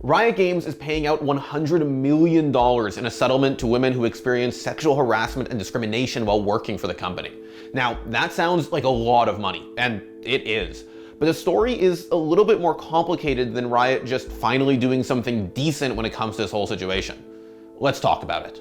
Riot Games is paying out $100 million in a settlement to women who experience sexual harassment and discrimination while working for the company. Now, that sounds like a lot of money, and it is. But the story is a little bit more complicated than Riot just finally doing something decent when it comes to this whole situation. Let's talk about it.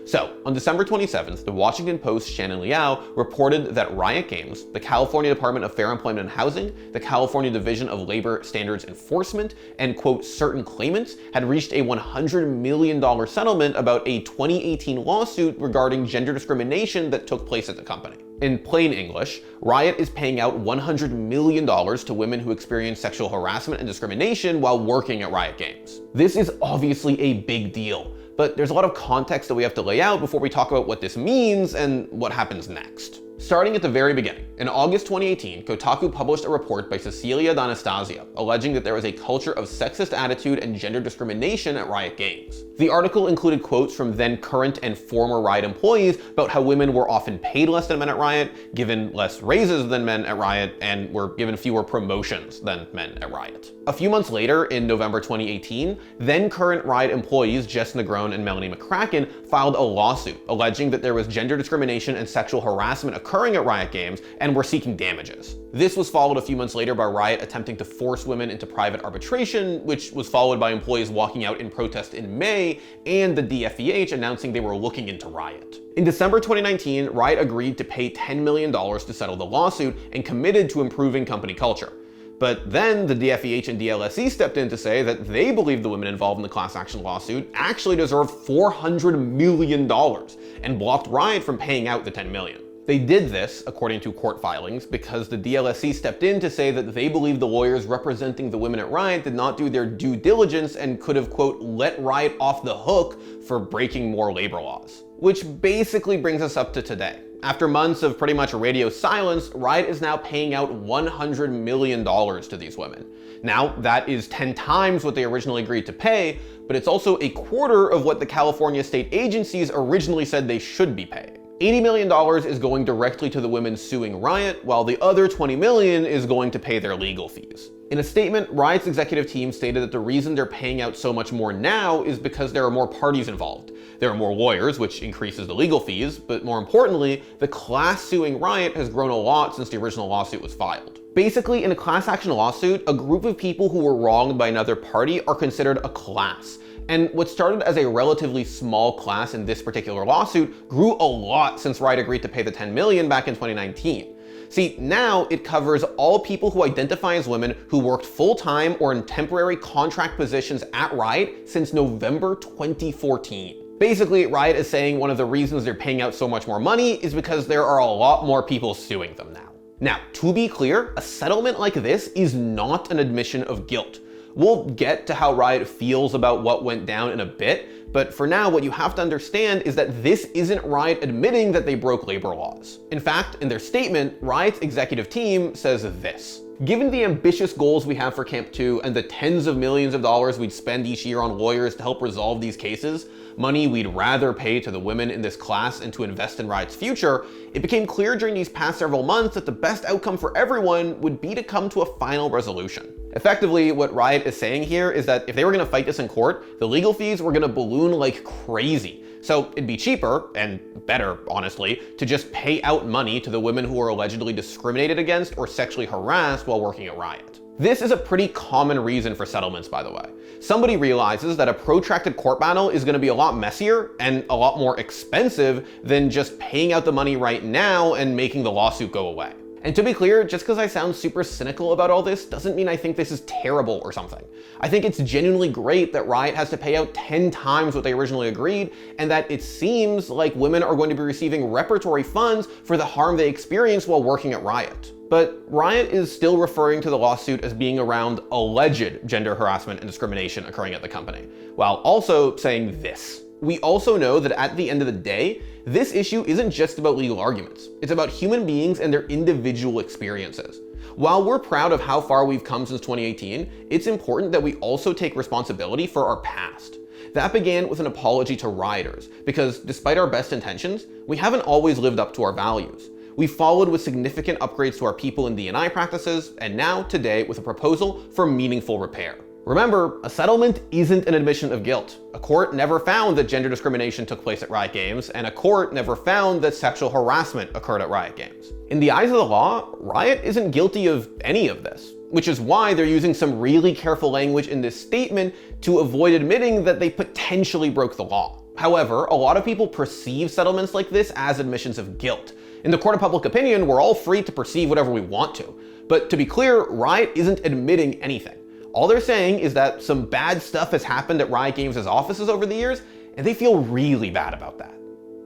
So, on December 27th, the Washington Post's Shannon Liao reported that Riot Games, the California Department of Fair Employment and Housing, the California Division of Labor Standards Enforcement, and quote, certain claimants had reached a $100 million settlement about a 2018 lawsuit regarding gender discrimination that took place at the company. In plain English, Riot is paying out $100 million to women who experience sexual harassment and discrimination while working at Riot Games. This is obviously a big deal, but there's a lot of context that we have to lay out before we talk about what this means and what happens next. Starting at the very beginning, in August 2018, Kotaku published a report by Cecilia D'Anastasia alleging that there was a culture of sexist attitude and gender discrimination at Riot Games. The article included quotes from then current and former Riot employees about how women were often paid less than men at Riot, given less raises than men at Riot, and were given fewer promotions than men at Riot. A few months later, in November 2018, then current Riot employees Jess Negron and Melanie McCracken filed a lawsuit alleging that there was gender discrimination and sexual harassment occurring at Riot Games and were seeking damages. This was followed a few months later by Riot attempting to force women into private arbitration, which was followed by employees walking out in protest in May, and the DFEH announcing they were looking into Riot. In December 2019, Riot agreed to pay $10 million to settle the lawsuit and committed to improving company culture. But then the DFEH and DLSE stepped in to say that they believe the women involved in the class action lawsuit actually deserved $400 million and blocked Riot from paying out the $10 million. They did this, according to court filings, because the DLSE stepped in to say that they believe the lawyers representing the women at Riot did not do their due diligence and could have, quote, let Riot off the hook for breaking more labor laws. Which basically brings us up to today. After months of pretty much radio silence, Riot is now paying out $100 million to these women. Now, that is 10 times what they originally agreed to pay, but it's also a quarter of what the California state agencies originally said they should be paying. $80 million is going directly to the women suing Riot, while the other $20 million is going to pay their legal fees. In a statement, Riot's executive team stated that the reason they're paying out so much more now is because there are more parties involved. There are more lawyers, which increases the legal fees, but more importantly, the class suing Riot has grown a lot since the original lawsuit was filed. Basically, in a class action lawsuit, a group of people who were wronged by another party are considered a class. And what started as a relatively small class in this particular lawsuit grew a lot since Riot agreed to pay the $10 million back in 2019. See, now it covers all people who identify as women who worked full-time or in temporary contract positions at Riot since November 2014. Basically, Riot is saying one of the reasons they're paying out so much more money is because there are a lot more people suing them now. Now, to be clear, a settlement like this is not an admission of guilt. We'll get to how Riot feels about what went down in a bit, but for now, what you have to understand is that this isn't Riot admitting that they broke labor laws. In fact, in their statement, Riot's executive team says this: given the ambitious goals we have for Camp 2 and the tens of millions of dollars we'd spend each year on lawyers to help resolve these cases, money we'd rather pay to the women in this class and to invest in Riot's future, it became clear during these past several months that the best outcome for everyone would be to come to a final resolution. Effectively, what Riot is saying here is that if they were going to fight this in court, the legal fees were going to balloon like crazy. So it'd be cheaper, and better, honestly, to just pay out money to the women who were allegedly discriminated against or sexually harassed while working at Riot. This is a pretty common reason for settlements, by the way. Somebody realizes that a protracted court battle is going to be a lot messier and a lot more expensive than just paying out the money right now and making the lawsuit go away. And to be clear, just because I sound super cynical about all this doesn't mean I think this is terrible or something. I think it's genuinely great that Riot has to pay out 10 times what they originally agreed, and that it seems like women are going to be receiving reparatory funds for the harm they experienced while working at Riot. But Riot is still referring to the lawsuit as being around alleged gender harassment and discrimination occurring at the company, while also saying this: we also know that at the end of the day, this issue isn't just about legal arguments. It's about human beings and their individual experiences. While we're proud of how far we've come since 2018, it's important that we also take responsibility for our past. That began with an apology to rioters, because despite our best intentions, we haven't always lived up to our values. We followed with significant upgrades to our people and D&I practices, and now today with a proposal for meaningful repair. Remember, a settlement isn't an admission of guilt. A court never found that gender discrimination took place at Riot Games, and a court never found that sexual harassment occurred at Riot Games. In the eyes of the law, Riot isn't guilty of any of this, which is why they're using some really careful language in this statement to avoid admitting that they potentially broke the law. However, a lot of people perceive settlements like this as admissions of guilt. In the court of public opinion, we're all free to perceive whatever we want to. But to be clear, Riot isn't admitting anything. All they're saying is that some bad stuff has happened at Riot Games' offices over the years, and they feel really bad about that.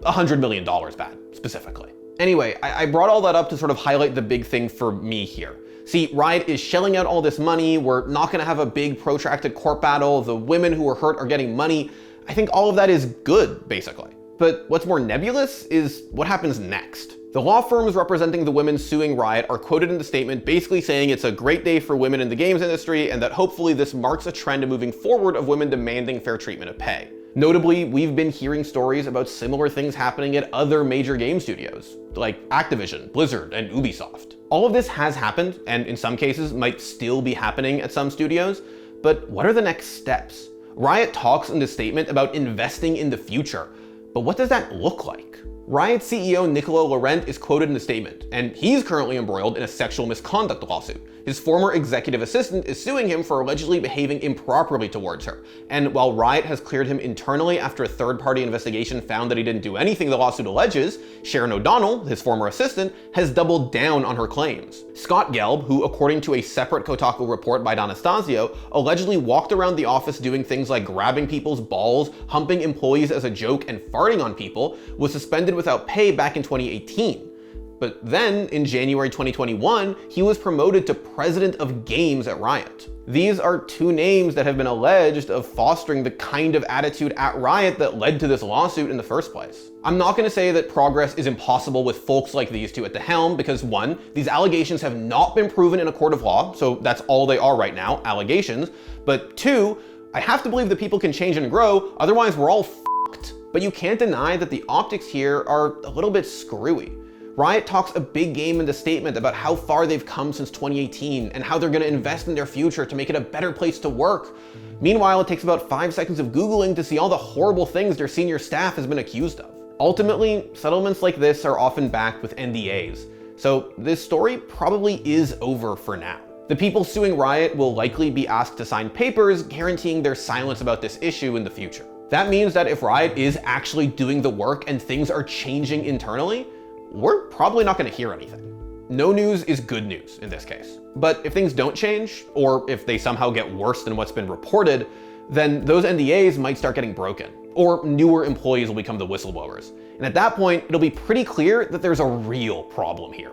$100 million bad, specifically. Anyway, I brought all that up to sort of highlight the big thing for me here. See, Riot is shelling out all this money, we're not gonna have a big protracted court battle, the women who were hurt are getting money. I think all of that is good, basically. But what's more nebulous is what happens next. The law firms representing the women suing Riot are quoted in the statement basically saying it's a great day for women in the games industry and that hopefully this marks a trend moving forward of women demanding fair treatment of pay. Notably, we've been hearing stories about similar things happening at other major game studios, like Activision, Blizzard, and Ubisoft. All of this has happened, and in some cases might still be happening at some studios, but what are the next steps? Riot talks in this statement about investing in the future, but what does that look like? Riot CEO Niccolo Laurent is quoted in the statement, and he's currently embroiled in a sexual misconduct lawsuit. His former executive assistant is suing him for allegedly behaving improperly towards her. And while Riot has cleared him internally after a third-party investigation found that he didn't do anything the lawsuit alleges, Sharon O'Donnell, his former assistant, has doubled down on her claims. Scott Gelb, who according to a separate Kotaku report by D'Anastasio, allegedly walked around the office doing things like grabbing people's balls, humping employees as a joke, and farting on people, was suspended without pay back in 2018. But then, in January 2021, he was promoted to president of games at Riot. These are two names that have been alleged of fostering the kind of attitude at Riot that led to this lawsuit in the first place. I'm not going to say that progress is impossible with folks like these two at the helm because one, these allegations have not been proven in a court of law, so that's all they are right now, allegations. But two, I have to believe that people can change and grow, otherwise we're all f***ed. But you can't deny that the optics here are a little bit screwy. Riot talks a big game in the statement about how far they've come since 2018 and how they're going to invest in their future to make it a better place to work. Meanwhile, it takes about 5 seconds of Googling to see all the horrible things their senior staff has been accused of. Ultimately, settlements like this are often backed with NDAs, so this story probably is over for now. The people suing Riot will likely be asked to sign papers guaranteeing their silence about this issue in the future. That means that if Riot is actually doing the work and things are changing internally, we're probably not going to hear anything. No news is good news in this case. But if things don't change, or if they somehow get worse than what's been reported, then those NDAs might start getting broken, or newer employees will become the whistleblowers. And at that point, it'll be pretty clear that there's a real problem here.